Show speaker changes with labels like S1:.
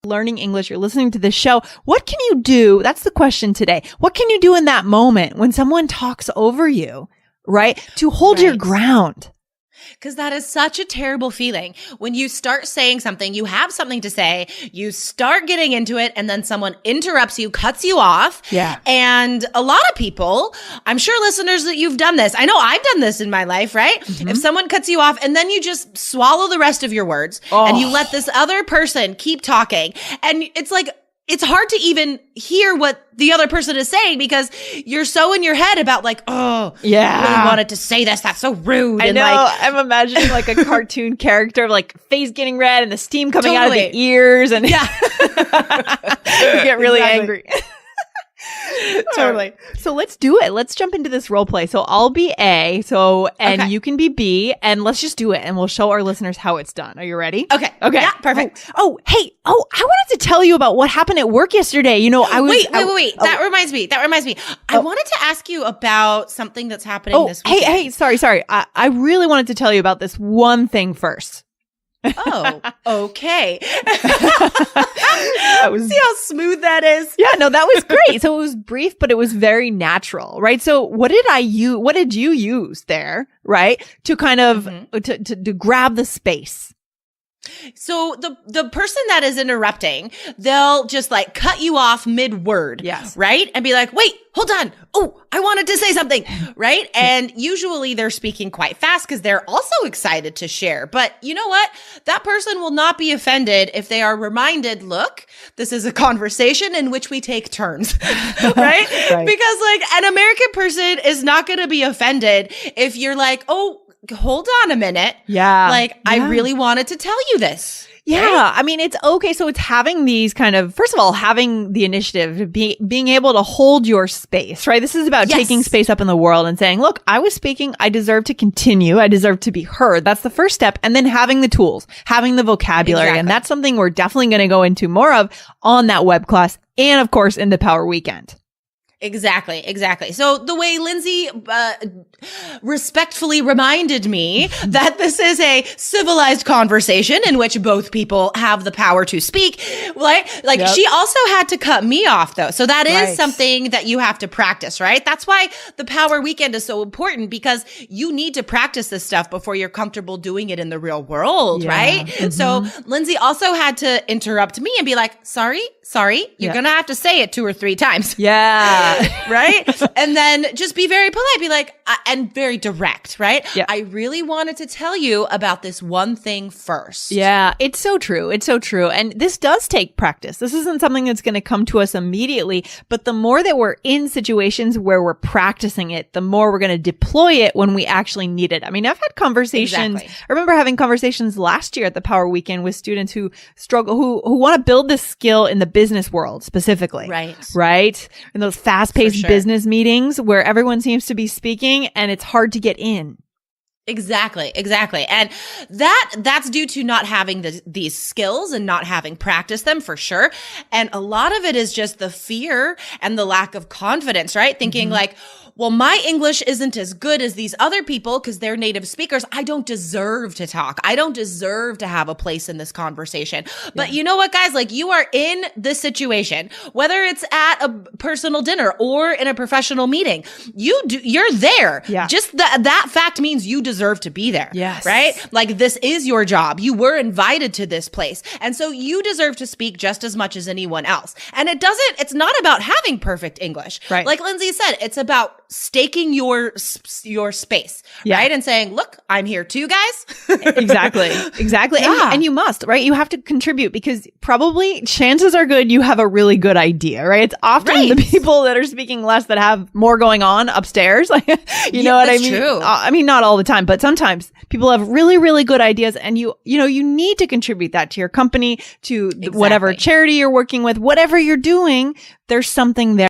S1: learning English, you're listening to this show, what can you do? That's the question today. What can you do in that moment when someone talks over you, right? To hold your ground.
S2: Because that is such a terrible feeling. When you start saying something, you have something to say, you start getting into it, and then someone interrupts you, cuts you off.
S1: Yeah.
S2: And a lot of people, I'm sure listeners that you've done this. I know I've done this in my life, right? Mm-hmm. If someone cuts you off and then you just swallow the rest of your words and you let this other person keep talking, and it's like, it's hard to even hear what the other person is saying because you're so in your head about like, oh,
S1: yeah,
S2: I really wanted to say this. That's so rude.
S1: I
S2: and
S1: know.
S2: Like,
S1: I'm imagining like a cartoon character, like face getting red and the steam coming out of the ears, and you get really angry.
S2: Totally.
S1: So let's do it. Let's jump into this role play. So I'll be A, and you can be B, and let's just do it, and we'll show our listeners how it's done. Are you ready?
S2: Okay. Yeah, perfect.
S1: Hey. I wanted to tell you about what happened at work yesterday. You know, I was
S2: Wait. That reminds me. I wanted to ask you about something that's happening this weekend.
S1: Hey, sorry. I really wanted to tell you about this one thing first.
S2: Oh, okay. See
S1: See
S2: how smooth that is?
S1: Yeah, no, that was great. So it was brief, but it was very natural, right? So what did you use there, right? To kind of, to grab the space.
S2: So the person that is interrupting, they'll just like cut you off mid-word,
S1: yes,
S2: right? And be like, wait, hold on. Oh, I wanted to say something, right? And usually they're speaking quite fast because they're also excited to share. But you know what? That person will not be offended if they are reminded, look, this is a conversation in which we take turns, right? Because like an American person is not going to be offended if you're like, oh, hold on a minute.
S1: Yeah.
S2: Like, I really wanted to tell you this.
S1: Yeah. Right? I mean, it's okay. So it's having these kind of, first of all, having the initiative, being able to hold your space, right? This is about taking space up in the world and saying, look, I was speaking. I deserve to continue. I deserve to be heard. That's the first step. And then having the tools, having the vocabulary. Exactly. And that's something we're definitely going to go into more of on that web class. And of course, in the Power Weekend.
S2: Exactly. So the way Lindsay respectfully reminded me that this is a civilized conversation in which both people have the power to speak, right? Like she also had to cut me off though. So that is something that you have to practice, right? That's why the Power Weekend is so important because you need to practice this stuff before you're comfortable doing it in the real world, right? Mm-hmm. So Lindsay also had to interrupt me and be like, sorry, you're going to have to say it 2 or 3 times.
S1: Yeah.
S2: Right? And then just be very polite, be like, and very direct, right?
S1: Yeah.
S2: I really wanted to tell you about this one thing first.
S1: Yeah, it's so true. And this does take practice. This isn't something that's going to come to us immediately, but the more that we're in situations where we're practicing it, the more we're going to deploy it when we actually need it. I mean, I've had conversations. I remember having conversations last year at the Power Weekend with students who struggle, who want to build this skill in the business world specifically. Right? In those fast-paced business meetings where everyone seems to be speaking and it's hard to get in.
S2: Exactly. And that's due to not having these skills and not having practiced them for sure. And a lot of it is just the fear and the lack of confidence, right? Thinking like, well, my English isn't as good as these other people because they're native speakers. I don't deserve to talk. I don't deserve to have a place in this conversation. But you know what, guys? Like, you are in this situation, whether it's at a personal dinner or in a professional meeting, you're there.
S1: Yeah.
S2: Just that fact means you deserve to be there.
S1: Yes.
S2: Right? Like, this is your job. You were invited to this place. And so you deserve to speak just as much as anyone else. And it's not about having perfect English.
S1: Right.
S2: Like Lindsay said, it's about staking your space, right? And saying, look, I'm here too, guys.
S1: Exactly.
S2: Yeah.
S1: And you must, right? You have to contribute because probably chances are good you have a really good idea, right? It's often the people that are speaking less that have more going on upstairs. Like, you know what I mean?
S2: True.
S1: I mean, not all the time, but sometimes people have really, really good ideas and you need to contribute that to your company, to whatever charity you're working with, whatever you're doing, there's something there.